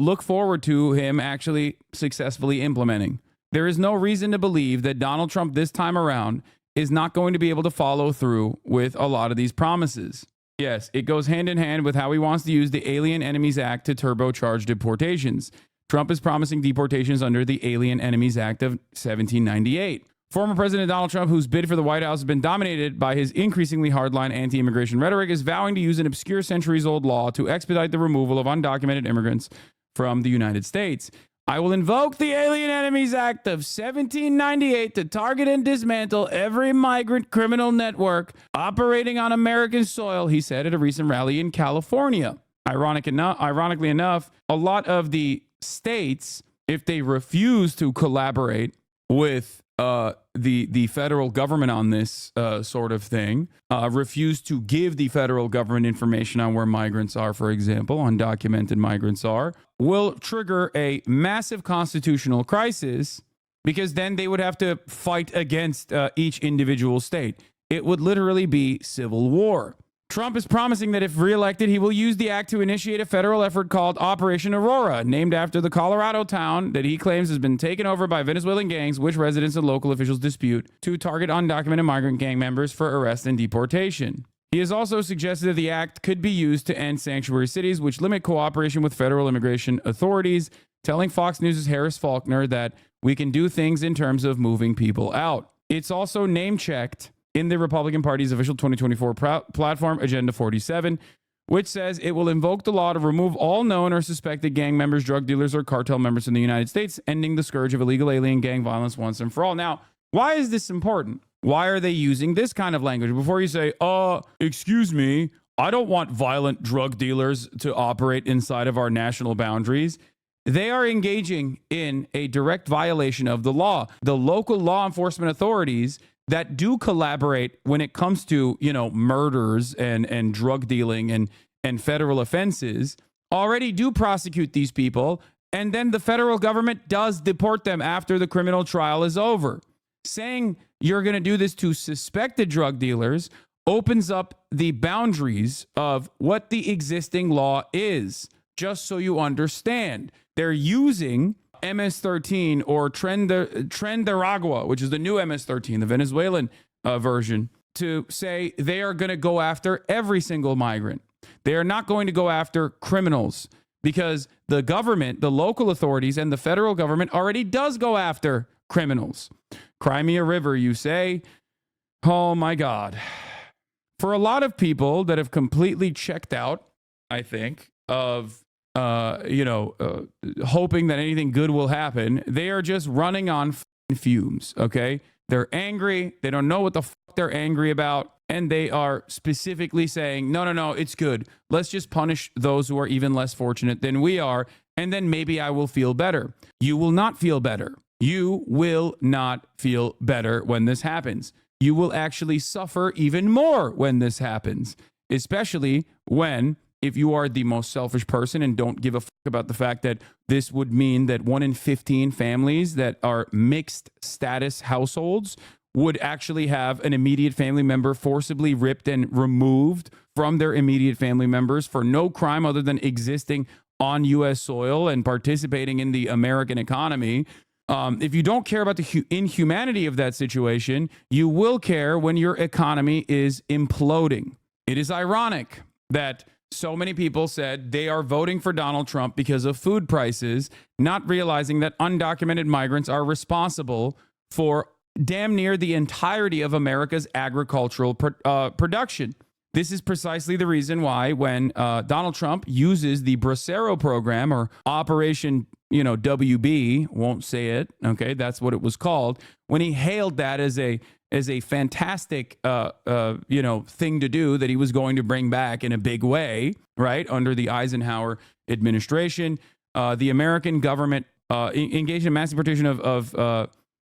look forward to him actually successfully implementing. There is no reason to believe that Donald Trump this time around is not going to be able to follow through with a lot of these promises. Yes, it goes hand in hand with how he wants to use the Alien Enemies Act to turbocharge deportations. Trump is promising deportations under the Alien Enemies Act of 1798. Former President Donald Trump, whose bid for the White House has been dominated by his increasingly hardline anti-immigration rhetoric, is vowing to use an obscure centuries-old law to expedite the removal of undocumented immigrants from the United States. I will invoke the Alien Enemies Act of 1798 to target and dismantle every migrant criminal network operating on American soil, he said at a recent rally in California. Ironically enough, a lot of the states, if they refuse to collaborate with the federal government on this sort of thing, refuse to give the federal government information on where migrants are, for example, undocumented migrants are, will trigger a massive constitutional crisis, because then they would have to fight against each individual state. It would literally be civil war. Trump is promising that if reelected, he will use the act to initiate a federal effort called Operation Aurora, named after the Colorado town that he claims has been taken over by Venezuelan gangs, which residents and local officials dispute, to target undocumented migrant gang members for arrest and deportation. He has also suggested that the act could be used to end sanctuary cities, which limit cooperation with federal immigration authorities, telling Fox News' Harris Faulkner that we can do things in terms of moving people out. It's also name-checked in the Republican Party's official 2024 platform, Agenda 47, which says it will invoke the law to remove all known or suspected gang members, drug dealers, or cartel members in the United States, ending the scourge of illegal alien gang violence once and for all. Now, why is this important? Why are they using this kind of language? Before you say, excuse me, I don't want violent drug dealers to operate inside of our national boundaries. They are engaging in a direct violation of the law. The local law enforcement authorities that do collaborate when it comes to, murders and drug dealing and federal offenses already do prosecute these people. And then the federal government does deport them after the criminal trial is over. Saying you're going to do this to suspected drug dealers opens up the boundaries of what the existing law is, just so you understand. They're using MS-13 or Tren de Aragua, which is the new MS-13, the Venezuelan version, to say they are going to go after every single migrant. They are not going to go after criminals, because the government, the local authorities, and the federal government already does go after criminals. Cry me a river, you say? Oh my God. For a lot of people that have completely checked out, I think, of hoping that anything good will happen, they are just running on fumes, okay? They're angry. They don't know what the fuck they're angry about. And they are specifically saying, no, it's good. Let's just punish those who are even less fortunate than we are. And then maybe I will feel better. You will not feel better. You will not feel better when this happens. You will actually suffer even more when this happens, especially when, if you are the most selfish person and don't give a fuck about the fact that this would mean that 1 in 15 families that are mixed status households would actually have an immediate family member forcibly ripped and removed from their immediate family members for no crime other than existing on U.S. soil and participating in the American economy. If you don't care about the inhumanity of that situation, you will care when your economy is imploding. It is ironic that so many people said they are voting for Donald Trump because of food prices, not realizing that undocumented migrants are responsible for damn near the entirety of America's agricultural production. This is precisely the reason why when Donald Trump uses the Bracero program, or Operation, WB, won't say it, okay, that's what it was called, when he hailed that as a fantastic, thing to do that he was going to bring back in a big way, right, under the Eisenhower administration, the American government engaged in mass deportation of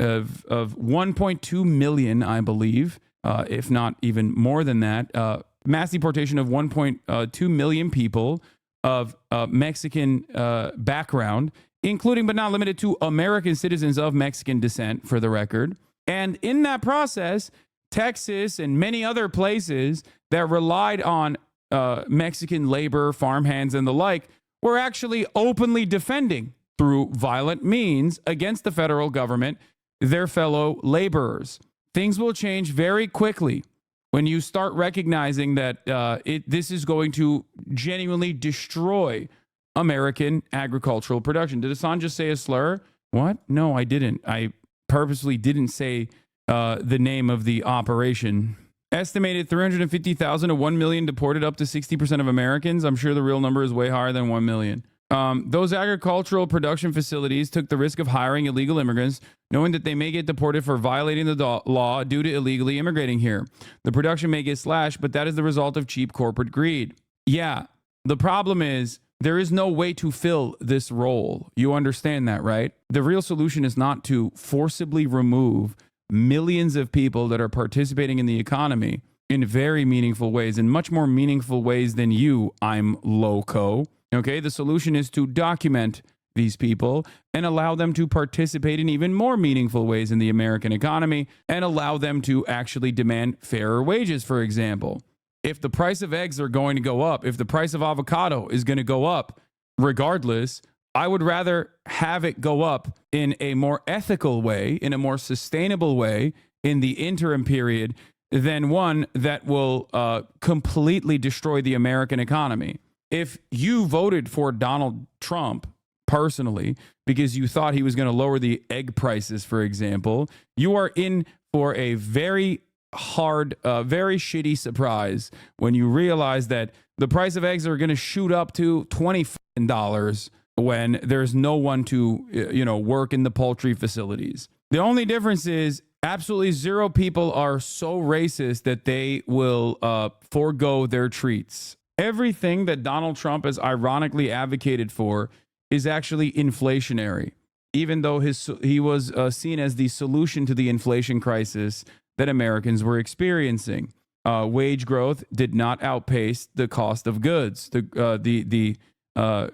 1.2 million, I believe, if not even more than that, mass deportation of 1.2 million people of Mexican background, including but not limited to American citizens of Mexican descent, for the record. And in that process, Texas and many other places that relied on Mexican labor, farmhands, and the like, were actually openly defending through violent means against the federal government their fellow laborers. Things will change very quickly when you start recognizing that this is going to genuinely destroy American agricultural production. Did Hassan just say a slur? What? No, I didn't. I purposely didn't say the name of the operation. Estimated 350,000 to 1 million deported, up to 60% of Americans. I'm sure the real number is way higher than 1 million. Those agricultural production facilities took the risk of hiring illegal immigrants, knowing that they may get deported for violating the law due to illegally immigrating here. The production may get slashed, but that is the result of cheap corporate greed. Yeah, the problem is there is no way to fill this role. You understand that, right? The real solution is not to forcibly remove millions of people that are participating in the economy in very meaningful ways, in much more meaningful ways than you, I'm loco. Okay, the solution is to document these people and allow them to participate in even more meaningful ways in the American economy and allow them to actually demand fairer wages, for example. If the price of eggs are going to go up, if the price of avocado is going to go up, regardless, I would rather have it go up in a more ethical way, in a more sustainable way in the interim period than one that will completely destroy the American economy. If you voted for Donald Trump personally because you thought he was going to lower the egg prices, for example, you are in for a very hard, very shitty surprise when you realize that the price of eggs are going to shoot up to $20 when there's no one to, work in the poultry facilities. The only difference is absolutely zero people are so racist that they will forego their treats. Everything that Donald Trump has ironically advocated for is actually inflationary, even though he was seen as the solution to the inflation crisis that Americans were experiencing. Wage growth did not outpace the cost of goods, the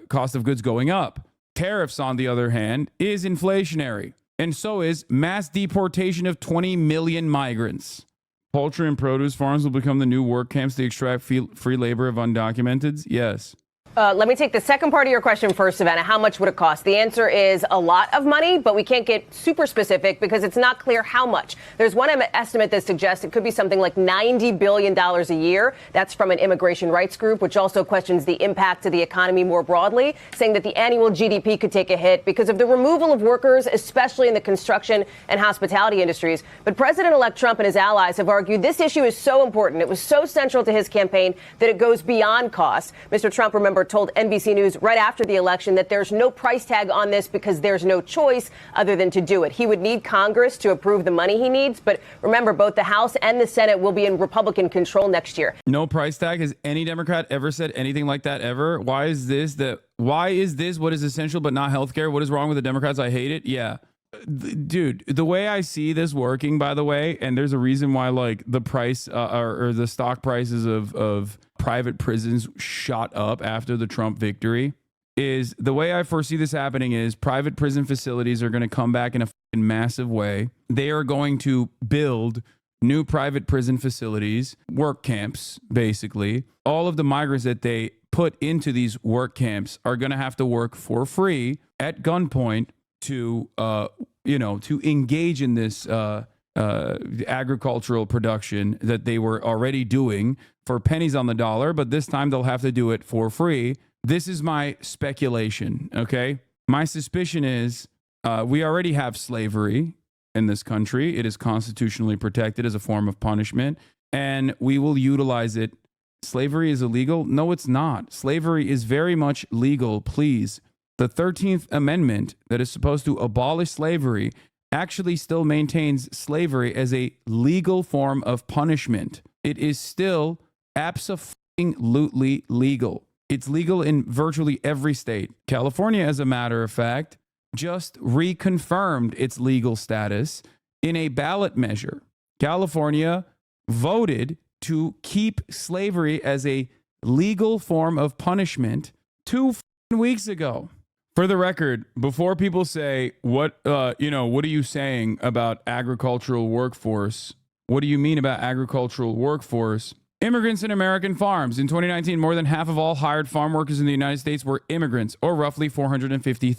cost of goods going up. Tariffs, on the other hand, is inflationary, and so is mass deportation of 20 million migrants. Poultry and produce farms will become the new work camps to extract free labor of undocumenteds? Yes. Let me take the second part of your question first, Savannah. How much would it cost? The answer is a lot of money, but we can't get super specific because it's not clear how much. There's one estimate that suggests it could be something like $90 billion a year. That's from an immigration rights group, which also questions the impact to the economy more broadly, saying that the annual GDP could take a hit because of the removal of workers, especially in the construction and hospitality industries. But President-elect Trump and his allies have argued this issue is so important. It was so central to his campaign that it goes beyond cost. Mr. Trump, remember, told NBC News right after the election that there's no price tag on this because there's no choice other than to do it. He would need Congress to approve the money he needs. But remember, both the House and the Senate will be in Republican control next year. No price tag. Has any Democrat ever said anything like that ever? Why is this what is essential but not healthcare? What is wrong with the Democrats? I hate it. Yeah. Dude, the way I see this working, by the way, and there's a reason why like the price or the stock prices of private prisons shot up after the Trump victory, is the way I foresee this happening is private prison facilities are going to come back in a massive way. They are going to build new private prison facilities, work camps, basically. All of the migrants that they put into these work camps are going to have to work for free at gunpoint to engage in this agricultural production that they were already doing for pennies on the dollar, but this time they'll have to do it for free. This is my speculation, okay? My suspicion is we already have slavery in this country. It is constitutionally protected as a form of punishment, and we will utilize it. Slavery is illegal? No, it's not. Slavery is very much legal, please. The 13th Amendment that is supposed to abolish slavery actually still maintains slavery as a legal form of punishment. It is still absolutely legal. It's legal in virtually every state. California, as a matter of fact, just reconfirmed its legal status in a ballot measure. California voted to keep slavery as a legal form of punishment 2 weeks ago. For the record, before people say, what are you saying about agricultural workforce? What do you mean about agricultural workforce? Immigrants in American farms. In 2019, more than half of all hired farm workers in the United States were immigrants, or roughly 450,000.